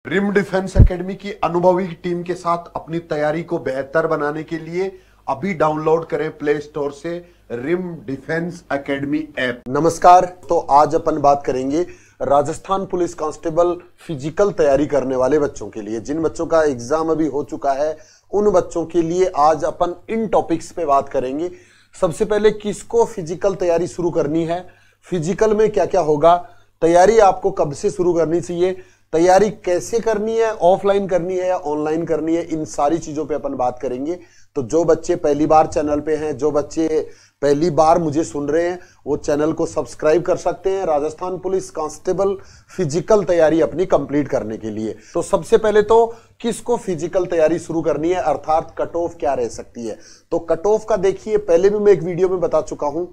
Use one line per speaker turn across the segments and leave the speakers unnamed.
Rim defence academy की अनुभवी team के साथ अपनी तैयारी को बेहतर बनाने के लिए अभी डाउनलोड करें प्ले स्टोर से रिम डिफेंस एकेडमी ऐप।
नमस्कार। तो आज अपन बात करेंगे राजस्थान पुलिस कांस्टेबल फिजिकल तैयारी करने वाले बच्चों के लिए। जिन बच्चों का एग्जाम अभी हो चुका है उन बच्चों के लिए आज अपन इन टॉपिक्स पे बात करेंगे। सबसे पहले किसको फिजिकल तैयारी शुरू करनी है, फिजिकल में क्या क्या होगा, तैयारी आपको कब से शुरू करनी चाहिए, तैयारी कैसे करनी है, ऑफलाइन करनी है या ऑनलाइन करनी है, इन सारी चीजों पे अपन बात करेंगे। तो जो बच्चे पहली बार चैनल पे हैं, जो बच्चे पहली बार मुझे सुन रहे हैं, वो चैनल को सब्सक्राइब कर सकते हैं राजस्थान पुलिस कांस्टेबल फिजिकल तैयारी अपनी कंप्लीट करने के लिए। तो सबसे पहले तो किसको फिजिकल तैयारी शुरू करनी है, अर्थात कट ऑफ क्या रह सकती है। तो कट ऑफ का देखिए, पहले भी मैं एक वीडियो में बता चुका हूं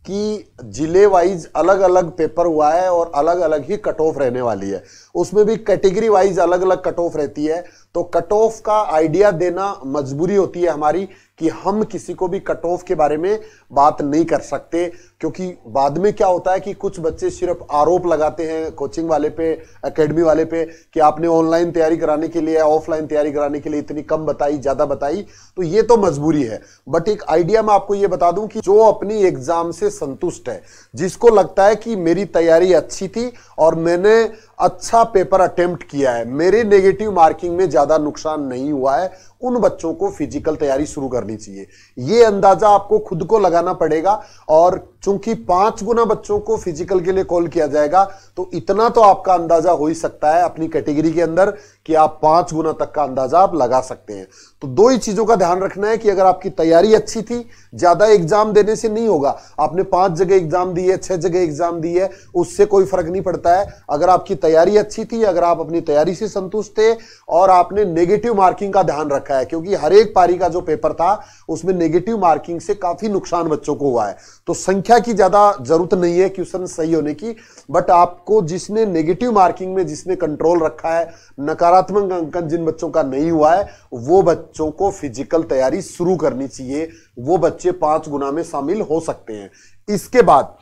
कि जिले वाइज अलग अलग पेपर हुआ है और अलग अलग ही कट ऑफ रहने वाली है। उसमें भी कैटेगरी वाइज अलग अलग कट ऑफ रहती है। तो कट ऑफ का आइडिया देना मजबूरी होती है हमारी कि हम किसी को भी कट ऑफ के बारे में बात नहीं कर सकते, क्योंकि बाद में क्या होता है कि कुछ बच्चे सिर्फ आरोप लगाते हैं कोचिंग वाले पे, एकेडमी वाले पे कि आपने ऑनलाइन तैयारी कराने के लिए, ऑफलाइन तैयारी कराने के लिए इतनी कम बताई, ज्यादा बताई। तो ये तो मजबूरी है, बट एक आइडिया मैं आपको ये बता दूं कि जो अपनी एग्जाम से संतुष्ट है, जिसको लगता है कि मेरी तैयारी अच्छी थी और मैंने अच्छा पेपर अटेम्प्ट किया है, मेरे नेगेटिव मार्किंग में ज्यादा नुकसान नहीं हुआ है, उन बच्चों को फिजिकल तैयारी शुरू करनी चाहिए। ये अंदाजा आपको खुद को लगाना पड़ेगा। और चूंकि 5 गुना बच्चों को फिजिकल के लिए कॉल किया जाएगा, तो इतना तो आपका अंदाजा हो ही सकता है अपनी कैटेगरी के अंदर कि आप 5 गुना तक का अंदाजा आप लगा सकते हैं। तो दो ही चीजों का ध्यान रखना है कि अगर आपकी तैयारी अच्छी थी, ज्यादा एग्जाम देने से नहीं होगा। आपने 5 जगह एग्जाम दी है, 6 जगह एग्जाम दी है, उससे कोई फर्क नहीं पड़ता है। अगर आपकी तैयारी अच्छी थी, अगर आप अपनी तैयारी से संतुष्ट थे और आपने नेगेटिव मार्किंग का ध्यान रखा है, क्योंकि हर एक पारी का जो पेपर था उसमें नेगेटिव मार्किंग से काफी नुकसान बच्चों को हुआ है। तो संख्या की ज्यादा जरूरत नहीं है क्वेश्चन सही होने की, बट आपको जिसने नेगेटिव मार्किंग में जिसने कंट्रोल रखा है, नकारात्मक अंकन जिन बच्चों का नहीं हुआ है, वो बच्चों को फिजिकल तैयारी शुरू करनी चाहिए। वो बच्चे 5 गुना में शामिल हो सकते हैं। इसके बाद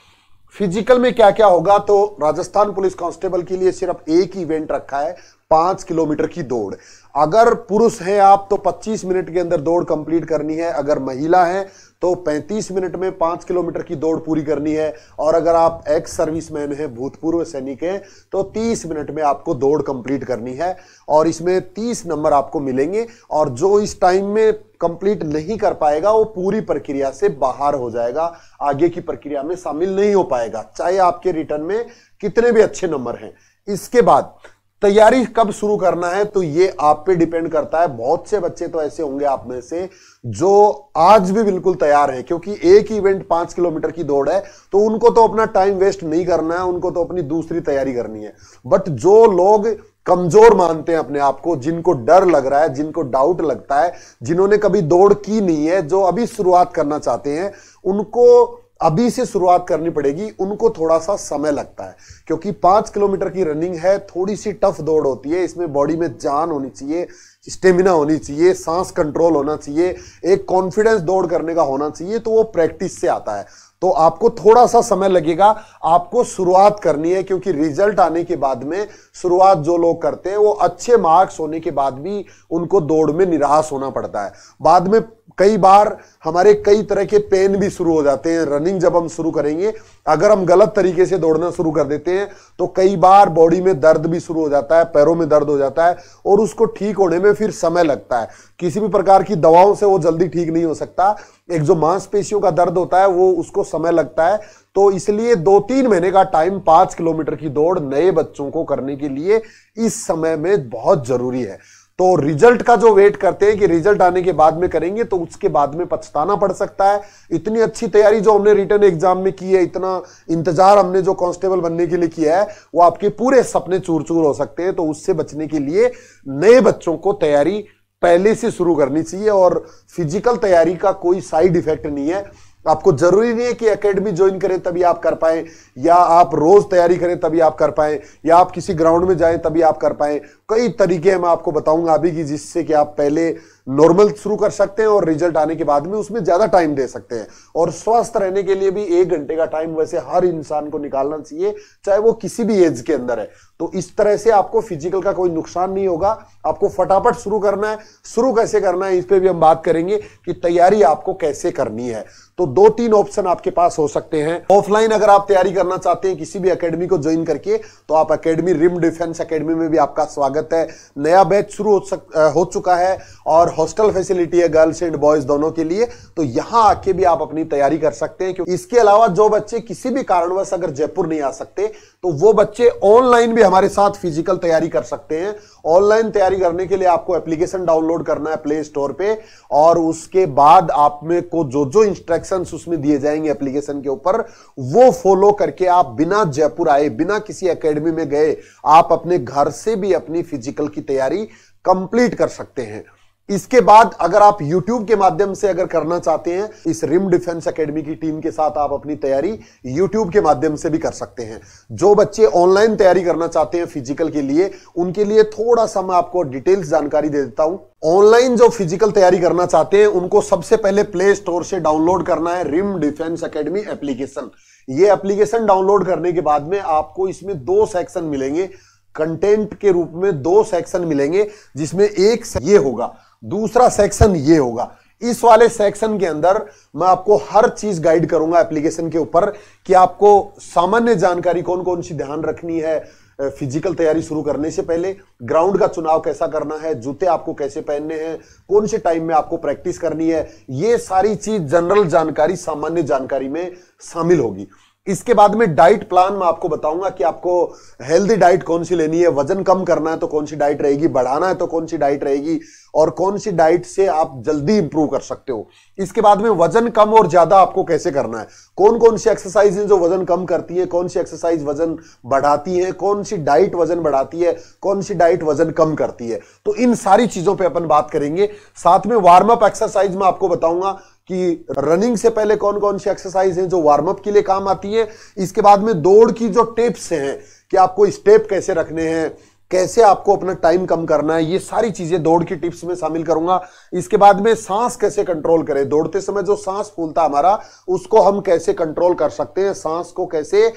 फिजिकल में क्या क्या होगा, तो राजस्थान पुलिस कांस्टेबल के लिए सिर्फ एक इवेंट रखा है, 5 किलोमीटर की दौड़। अगर पुरुष हैं आप तो 25 मिनट के अंदर दौड़ कंप्लीट करनी है, अगर महिला है तो 35 मिनट में 5 किलोमीटर की दौड़ पूरी करनी है, और अगर आप एक्स सर्विसमैन हैं, भूतपूर्व सैनिक हैं, तो 30 मिनट में आपको दौड़ कंप्लीट करनी है और इसमें 30 नंबर आपको मिलेंगे। और जो इस टाइम में कंप्लीट नहीं कर पाएगा वो पूरी प्रक्रिया से बाहर हो जाएगा, आगे की प्रक्रिया में शामिल नहीं हो पाएगा, चाहे आपके रिटर्न में कितने भी अच्छे नंबर हैं। इसके बाद तैयारी कब शुरू करना है, तो ये आप पे डिपेंड करता है। बहुत से बच्चे तो ऐसे होंगे आप में से जो आज भी बिल्कुल तैयार हैं, क्योंकि एक इवेंट 5 किलोमीटर की दौड़ है, तो उनको तो अपना टाइम वेस्ट नहीं करना है, उनको तो अपनी दूसरी तैयारी करनी है। बट जो लोग कमजोर मानते हैं अपने आप को, जिनको डर लग रहा है, जिनको डाउट लगता है, जिन्होंने कभी दौड़ की नहीं है, जो अभी शुरुआत करना चाहते हैं, उनको अभी से शुरुआत करनी पड़ेगी। उनको थोड़ा सा समय लगता है, क्योंकि 5 किलोमीटर की रनिंग है, थोड़ी सी टफ दौड़ होती है। इसमें बॉडी में जान होनी चाहिए, स्टेमिना होनी चाहिए, सांस कंट्रोल होना चाहिए, एक कॉन्फिडेंस दौड़ करने का होना चाहिए। तो वो प्रैक्टिस से आता है। तो आपको थोड़ा सा समय लगेगा, आपको शुरुआत करनी है, क्योंकि रिजल्ट आने के बाद में शुरुआत जो लोग करते हैं वो अच्छे मार्क्स होने के बाद भी उनको दौड़ में निराश होना पड़ता है। बाद में कई बार हमारे कई तरह के पेन भी शुरू हो जाते हैं। रनिंग जब हम शुरू करेंगे, अगर हम गलत तरीके से दौड़ना शुरू कर देते हैं, तो कई बार बॉडी में दर्द भी शुरू हो जाता है, पैरों में दर्द हो जाता है, और उसको ठीक होने में फिर समय लगता है। किसी भी प्रकार की दवाओं से वो जल्दी ठीक नहीं हो सकता। एक जो मांसपेशियों का दर्द होता है वो उसको समय लगता है। तो इसलिए 2-3 महीने का टाइम 5 किलोमीटर की दौड़ नए बच्चों को करने के लिए इस समय में बहुत जरूरी है। तो रिजल्ट का जो वेट करते हैं कि रिजल्ट आने के बाद में करेंगे, तो उसके बाद में पछताना पड़ सकता है। इतनी अच्छी तैयारी जो हमने रिटन एग्जाम में की है, इतना इंतजार हमने जो कांस्टेबल बनने के लिए किया है, वो आपके पूरे सपने चूर चूर हो सकते हैं। तो उससे बचने के लिए नए बच्चों को तैयारी पहले से शुरू करनी चाहिए। और फिजिकल तैयारी का कोई साइड इफेक्ट नहीं है। आपको जरूरी नहीं है कि एकेडमी ज्वाइन करें तभी आप कर पाए, या आप रोज तैयारी करें तभी आप कर पाए, या आप किसी ग्राउंड में जाएं तभी आप कर पाए। कई तरीके मैं आपको बताऊंगा अभी की, जिससे कि आप पहले नॉर्मल शुरू कर सकते हैं और रिजल्ट आने के बाद में उसमें ज्यादा टाइम दे सकते हैं। और स्वस्थ रहने के लिए भी 1 घंटे का टाइम वैसे हर इंसान को निकालना चाहिए, चाहे वो किसी भी एज के अंदर है। तो इस तरह से आपको फिजिकल का कोई नुकसान नहीं होगा। आपको फटाफट शुरू करना है। शुरू कैसे करना है इस पे भी हम बात करेंगे कि तैयारी आपको कैसे करनी है। तो 2-3 ऑप्शन आपके पास हो सकते हैं। ऑफलाइन अगर आप तैयारी करना चाहते हैं किसी भी एकेडमी को ज्वाइन करके, तो आप एकेडमी रिम डिफेंस एकेडमी में भी आपका स्वागत है। नया बैच शुरू हो चुका है और हॉस्टल फैसिलिटी है गर्ल्स एंड बॉयज दोनों के लिए, तो यहां आके भी आप अपनी तैयारी कर सकते हैं। क्योंकि इसके अलावा जो बच्चे किसी भी कारणवश अगर जयपुर नहीं आ सकते, तो वो बच्चे ऑनलाइन भी हमारे साथ फिजिकल तैयारी कर सकते हैं। ऑनलाइन तैयारी करने के लिए आपको एप्लीकेशन डाउनलोड करना है प्ले स्टोर पे, और उसके बाद आप में को जो इंस्ट्रक्शंस उसमें दिए जाएंगे एप्लीकेशन के ऊपर, वो फॉलो करके आप बिना जयपुर आए, बिना किसी एकेडमी में गए, आप अपने घर से भी अपनी फिजिकल की तैयारी कंप्लीट कर सकते हैं। इसके बाद अगर आप YouTube के माध्यम से अगर करना चाहते हैं, इस रिम डिफेंस एकेडमी की टीम के साथ आप अपनी तैयारी YouTube के माध्यम से भी कर सकते हैं। जो बच्चे ऑनलाइन तैयारी करना चाहते हैं फिजिकल के लिए, उनके लिए थोड़ा सा मैं आपको डिटेल्स जानकारी दे देता हूं। ऑनलाइन जो फिजिकल तैयारी करना चाहते हैं, उनको सबसे पहले प्ले स्टोर से डाउनलोड करना है रिम डिफेंस एकेडमी एप्लीकेशन। ये एप्लीकेशन डाउनलोड करने के बाद में आपको इसमें 2 सेक्शन मिलेंगे, कंटेंट के रूप में 2 सेक्शन मिलेंगे, जिसमें एक ये होगा, दूसरा सेक्शन ये होगा। इस वाले सेक्शन के अंदर मैं आपको हर चीज गाइड करूंगा एप्लीकेशन के ऊपर कि आपको सामान्य जानकारी कौन कौन सी ध्यान रखनी है फिजिकल तैयारी शुरू करने से पहले, ग्राउंड का चुनाव कैसा करना है, जूते आपको कैसे पहनने हैं, कौन से टाइम में आपको प्रैक्टिस करनी है, ये सारी चीज जनरल जानकारी, सामान्य जानकारी में शामिल होगी। इसके बाद में डाइट प्लान मैं आपको बताऊंगा कि आपको हेल्दी डाइट कौन सी लेनी है, वजन कम करना है तो कौन सी डाइट रहेगी, बढ़ाना है तो कौन सी डाइट रहेगी, और कौन सी डाइट से आप जल्दी इंप्रूव कर सकते हो। इसके बाद में वजन कम और ज्यादा आपको कैसे करना है, कौन कौन सी एक्सरसाइज है जो वजन कम करती है, कौन सी एक्सरसाइज वजन बढ़ाती है, कौन सी डाइट वजन बढ़ाती है, कौन सी डाइट वजन कम करती है। तो इन सारी चीजों पे अपन बात करेंगे। साथ में वार्म अप एक्सरसाइज में आपको बताऊंगा कि रनिंग से पहले कौन कौन सी एक्सरसाइज हैं जो वार्म अप के लिए काम आती है। इसके बाद में दौड़ की जो टिप्स हैं कि आपको स्टेप कैसे रखने हैं, कैसे आपको अपना टाइम कम करना है, ये सारी चीजें दौड़ की टिप्स में शामिल करूंगा। इसके बाद में सांस कैसे कंट्रोल करें, दौड़ते समय जो सांस फूलता हमारा, उसको हम कैसे कंट्रोल कर सकते हैं, सांस को कैसे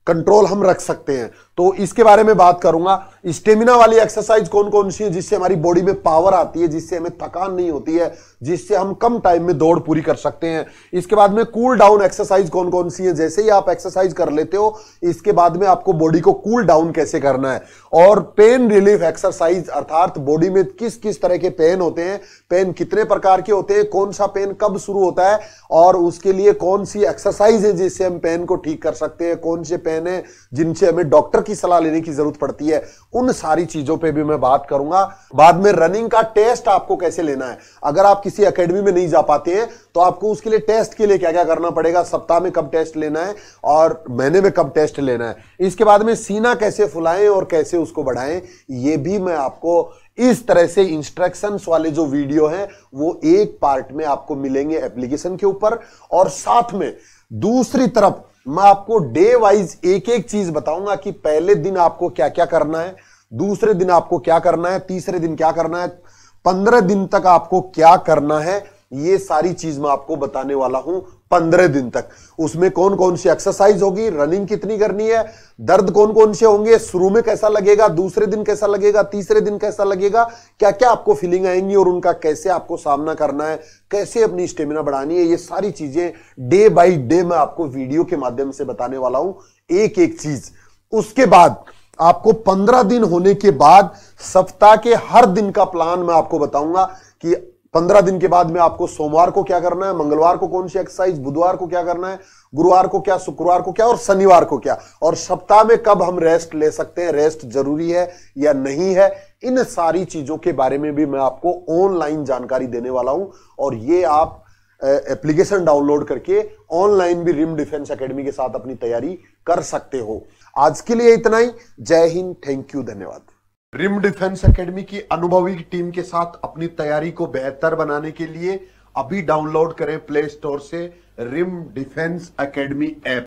कंट्रोल हम रख सकते हैं, तो इसके बारे में बात करूंगा। स्टेमिना वाली एक्सरसाइज कौन कौन सी है जिससे हमारी बॉडी में पावर आती है, जिससे हमें थकान नहीं होती है, जिससे हम कम टाइम में दौड़ पूरी कर सकते हैं। इसके बाद में कूल डाउन एक्सरसाइज कौन कौन सी है, जैसे ही आप एक्सरसाइज कर लेते हो इसके बाद में आपको बॉडी को कूल डाउन कैसे करना है। और पेन रिलीफ एक्सरसाइज, अर्थात बॉडी में किस किस तरह के पेन होते हैं, पेन कितने प्रकार के होते हैं, कौन सा पेन कब शुरू होता है, और उसके लिए कौन सी एक्सरसाइज है जिससे हम पेन को ठीक कर सकते हैं, कौन से पेन है जिनसे हमें डॉक्टर की सलाह लेने की जरूरत पड़ती है, उन सारी चीजों पे भी मैं बात करूंगा। बाद में रनिंग का टेस्ट आपको कैसे लेना है, अगर आप किसी एकेडमी में नहीं जा पाते हैं तो आपको उसके लिए टेस्ट के लिए क्या क्या करना पड़ेगा, सप्ताह में कब टेस्ट लेना है और महीने में कब टेस्ट लेना है। इसके बाद में सीना कैसे फुलाएं और कैसे उसको बढ़ाएं, ये भी मैं आपको इस तरह से इंस्ट्रक्शंस वाले जो वीडियो हैं वो एक पार्ट में आपको मिलेंगे एप्लीकेशन के ऊपर। और साथ में दूसरी तरफ मैं आपको डे वाइज एक एक चीज बताऊंगा कि पहले दिन आपको क्या क्या करना है, दूसरे दिन आपको क्या करना है, तीसरे दिन क्या करना है, 15 दिन तक आपको क्या करना है, ये सारी चीज मैं आपको बताने वाला हूं 15 दिन तक। उसमें कौन कौन सी एक्सरसाइज होगी, रनिंग कितनी करनी है, दर्द कौन कौन से होंगे, शुरू में कैसा लगेगा, दूसरे दिन कैसा लगेगा, तीसरे दिन कैसा लगेगा, क्या क्या आपको फीलिंग आएंगी और उनका कैसे आपको सामना करना है, कैसे अपनी स्टेमिना बढ़ानी है, ये सारी चीजें डे बाई डे मैं आपको वीडियो के माध्यम से बताने वाला हूं, एक एक चीज। उसके बाद आपको 15 दिन होने के बाद सप्ताह के हर दिन का प्लान मैं आपको बताऊंगा कि 15 दिन के बाद में आपको सोमवार को क्या करना है, मंगलवार को कौन सी एक्सरसाइज, बुधवार को क्या करना है, गुरुवार को क्या, शुक्रवार को क्या और शनिवार को क्या, और सप्ताह में कब हम रेस्ट ले सकते हैं, रेस्ट जरूरी है या नहीं है, इन सारी चीजों के बारे में भी मैं आपको ऑनलाइन जानकारी देने वाला हूं। और ये आप एप्लीकेशन डाउनलोड करके ऑनलाइन भी रिम डिफेंस एकेडमी के साथ अपनी तैयारी कर सकते हो। आज के लिए इतना ही। जय हिंद, थैंक यू, धन्यवाद।
रिम डिफेंस एकेडमी की अनुभवी टीम के साथ अपनी तैयारी को बेहतर बनाने के लिए अभी डाउनलोड करें प्ले स्टोर से रिम डिफेंस एकेडमी ऐप।